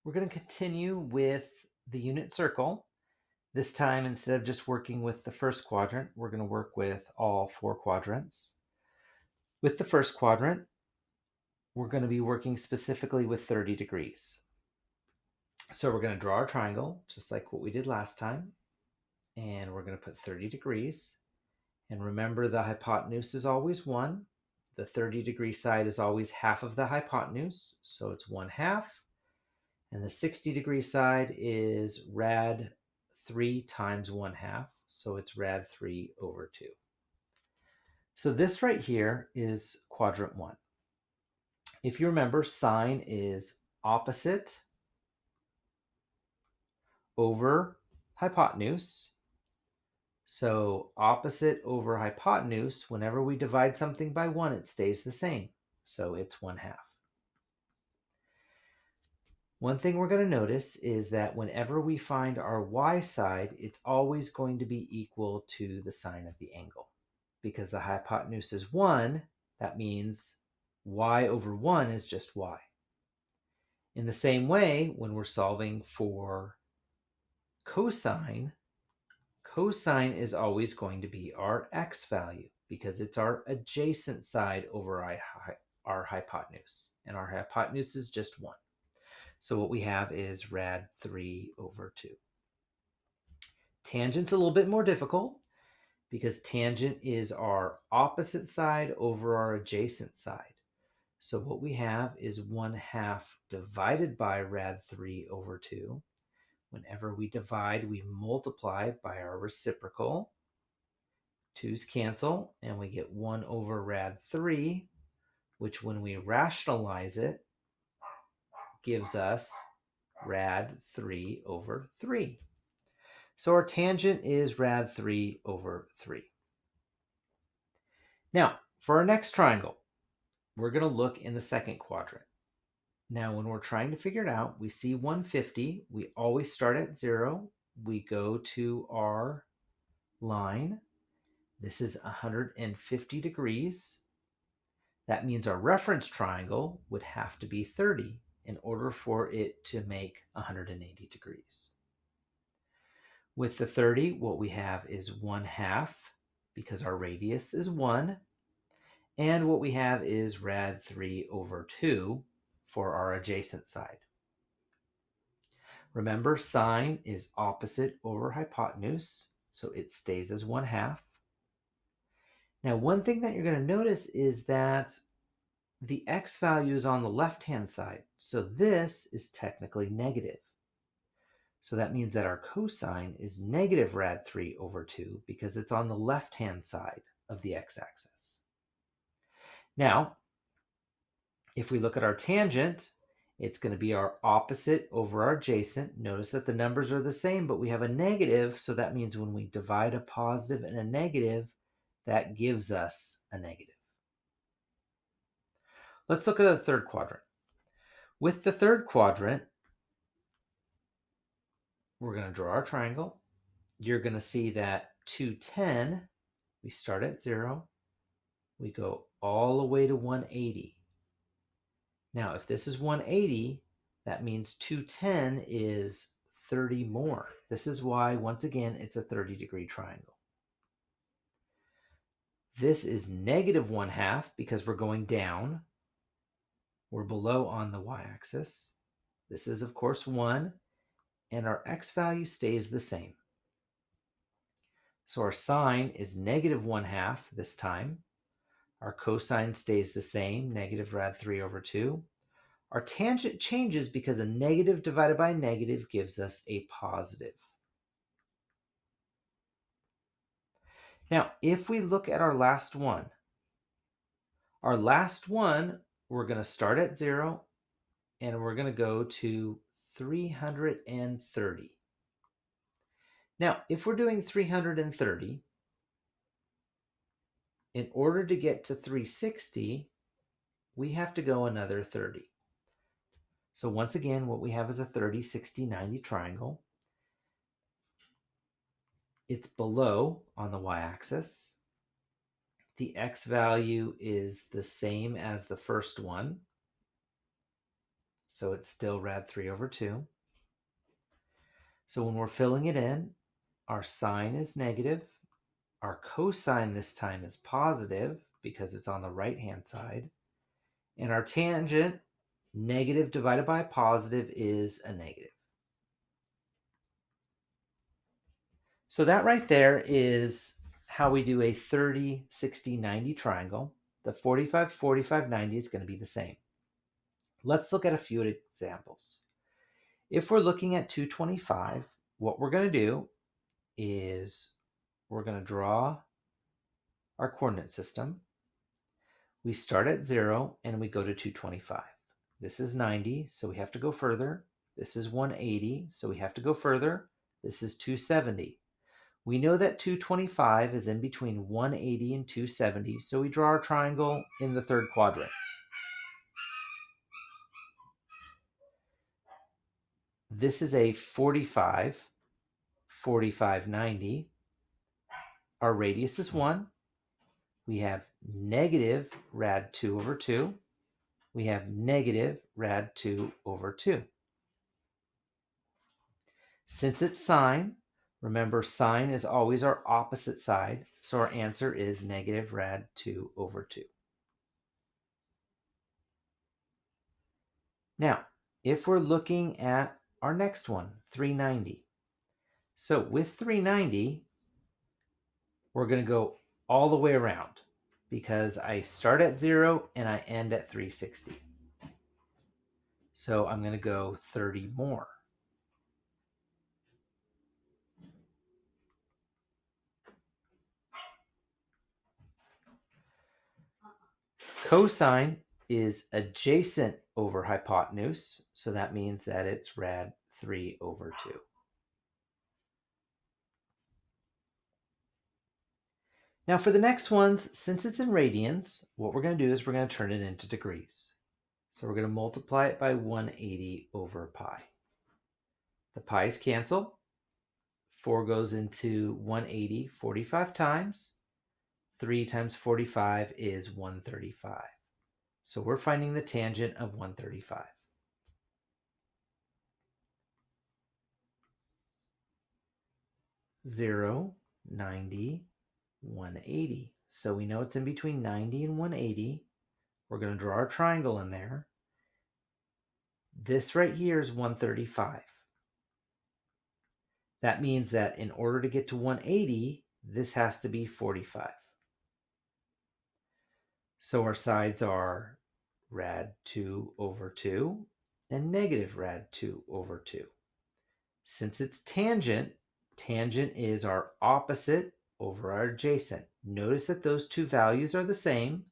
We're going to continue with the unit circle. This time, instead of just working with the first quadrant, we're going to work with all four quadrants. With the first quadrant, we're going to be working specifically with 30 degrees. So we're going to draw our triangle, just like what we did last time. And we're going to put 30 degrees. And remember, the hypotenuse is always 1. The 30-degree side is always half of the hypotenuse, so it's 1/2. And the 60-degree side is rad 3 times 1/2, so it's rad 3 over 2. So this right here is quadrant 1. If you remember, sine is opposite over hypotenuse. So opposite over hypotenuse, whenever we divide something by 1, it stays the same. So it's 1/2. One thing we're going to notice is that whenever we find our y side, it's always going to be equal to the sine of the angle. Because the hypotenuse is 1, that means y over 1 is just y. In the same way, when we're solving for cosine, cosine is always going to be our x value because it's our adjacent side over our hypotenuse. And our hypotenuse is just 1. So what we have is rad 3 over 2. Tangent's a little bit more difficult because tangent is our opposite side over our adjacent side. So what we have is 1/2 divided by rad 3 over 2. Whenever we divide, we multiply by our reciprocal. 2's cancel, and we get 1 over rad 3, which when we rationalize it, gives us rad 3 over 3. So our tangent is rad 3 over 3. Now, for our next triangle, we're going to look in the second quadrant. Now, when we're trying to figure it out, we see 150. We always start at 0. We go to our line. This is 150 degrees. That means our reference triangle would have to be 30 in order for it to make 180 degrees. With the 30, what we have is 1/2 because our radius is 1. And what we have is rad 3 over 2 for our adjacent side. Remember, sine is opposite over hypotenuse, so it stays as 1/2. Now, one thing that you're going to notice is that the x value is on the left-hand side, so this is technically negative. So that means that our cosine is negative rad 3 over 2 because it's on the left-hand side of the x-axis. Now, if we look at our tangent, it's going to be our opposite over our adjacent. Notice that the numbers are the same, but we have a negative, so that means when we divide a positive and a negative, that gives us a negative. Let's look at the third quadrant. With the third quadrant, we're going to draw our triangle. You're going to see that 210, we start at 0. We go all the way to 180. Now, if this is 180, that means 210 is 30 more. This is why, once again, it's a 30-degree triangle. This is negative 1/2 because we're going down. We're below on the y-axis. This is, of course, 1, and our x value stays the same. So our sine is negative 1/2 this time. Our cosine stays the same, negative rad 3 over 2. Our tangent changes because a negative divided by a negative gives us a positive. Now, if we look at our last one, we're going to start at 0, and we're going to go to 330. Now, if we're doing 330, in order to get to 360, we have to go another 30. So once again, what we have is a 30, 60, 90 triangle. It's below on the y-axis. The x value is the same as the first one. so it's still rad 3 over 2. So when we're filling it in, our sine is negative. Our cosine this time is positive because it's on the right-hand side. And our tangent, negative divided by positive, is a negative. So that right there is how we do a 30, 60, 90 triangle. The 45, 45, 90 is going to be the same. Let's look at a few examples. If we're looking at 225, what we're going to do is we're going to draw our coordinate system. We start at 0 and we go to 225. This is 90, so we have to go further. This is 180, so we have to go further. This is 270. We know that 225 is in between 180 and 270, so we draw our triangle in the third quadrant. This is a 45, 45, 90. Our radius is 1. We have negative rad 2 over 2. We have negative rad 2 over 2. Since it's sine, remember sine is always our opposite side, so our answer is negative rad 2 over 2. Now, if we're looking at our next one, 390. So with 390, we're going to go all the way around because I start at 0 and I end at 360. So I'm going to go 30 more. Cosine is adjacent over hypotenuse, so that means that it's rad 3 over 2. Now for the next ones, since it's in radians, what we're going to do is we're going to turn it into degrees. So we're going to multiply it by 180 over pi. The pi's cancel. 4 goes into 180 45 times. 3 times 45 is 135. So we're finding the tangent of 135. Zero, 90, 180. So we know it's in between 90 and 180. We're going to draw our triangle in there. This right here is 135. That means that in order to get to 180, this has to be 45. So our sides are rad 2 over 2 and negative rad 2 over 2. Since it's tangent, tangent is our opposite over our adjacent. Notice that those two values are the same,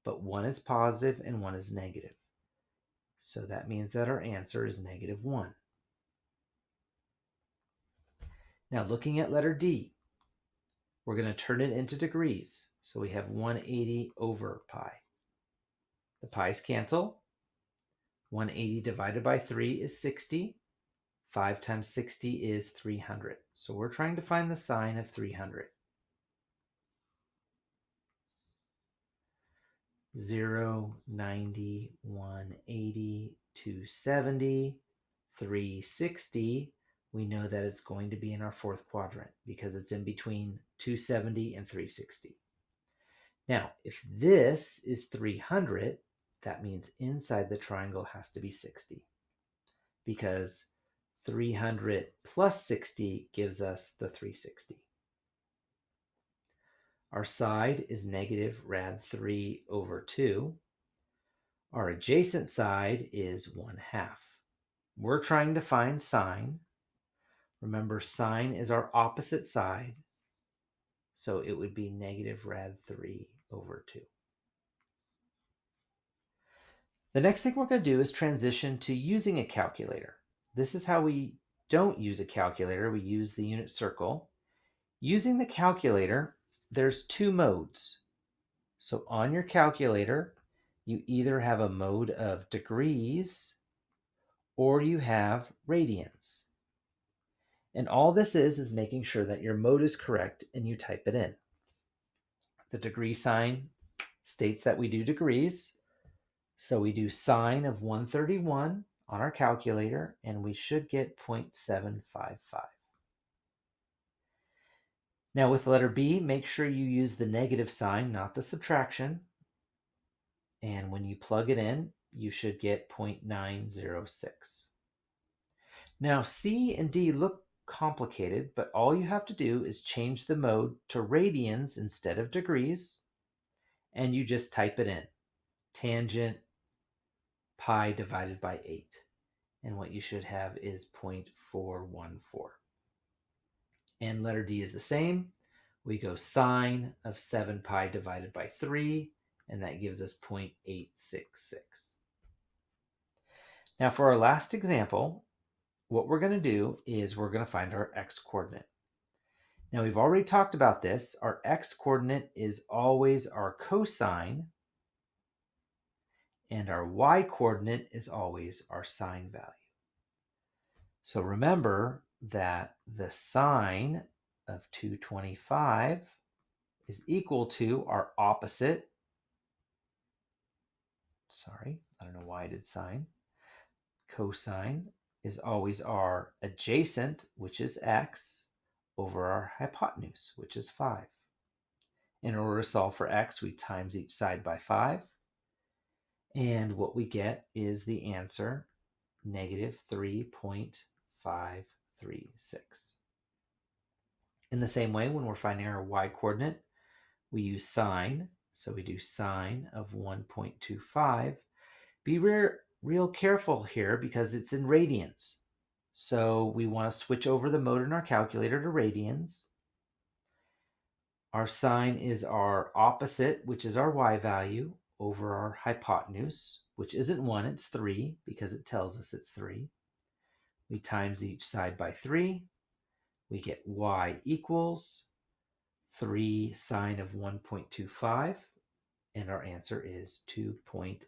but one is positive and one is negative. So that means that our answer is negative 1. Now looking at letter D, we're going to turn it into degrees. So we have 180 over pi. The pi's cancel. 180 divided by 3 is 60. 5 times 60 is 300. So we're trying to find the sine of 300. 0, 90, 180, 270, 360. We know that it's going to be in our fourth quadrant because it's in between 270 and 360. Now, if this is 300, that means inside the triangle has to be 60 because 300 plus 60 gives us the 360. Our side is negative rad 3 over 2. Our adjacent side is 1/2. We're trying to find sine. Remember, sine is our opposite side, so it would be negative rad 3 over 2. The next thing we're going to do is transition to using a calculator. This is how we don't use a calculator. We use the unit circle. Using the calculator, there's two modes. So on your calculator, you either have a mode of degrees or you have radians. And all this is making sure that your mode is correct and you type it in. The degree sign states that we do degrees. So we do sine of 131 on our calculator, and we should get 0.755. Now with letter B, make sure you use the negative sign, not the subtraction. And when you plug it in, you should get 0.906. Now C and D look complicated, but all you have to do is change the mode to radians instead of degrees, and you just type it in. Tangent pi divided by 8. And what you should have is 0.414. And letter D is the same. We go sine of 7 pi divided by 3, and that gives us 0.866. Now for our last example, what we're going to do is we're going to find our x-coordinate. Now we've already talked about this. Our x-coordinate is always our cosine, and our y-coordinate is always our sine value. So remember that the sine of 225 is equal to our opposite. Sorry, I don't know why I did sine. Cosine is always our adjacent, which is x, over our hypotenuse, which is 5. In order to solve for x, we times each side by 5. And what we get is the answer, negative 3.536. In the same way, when we're finding our y-coordinate, we use sine. So we do sine of 1.25. Be real careful here because it's in radians. So we want to switch over the mode in our calculator to radians. Our sine is our opposite, which is our y value, over our hypotenuse, which isn't 1, it's 3, because it tells us it's 3. We times each side by 3. We get y equals 3 sine of 1.25, and our answer is 2.847.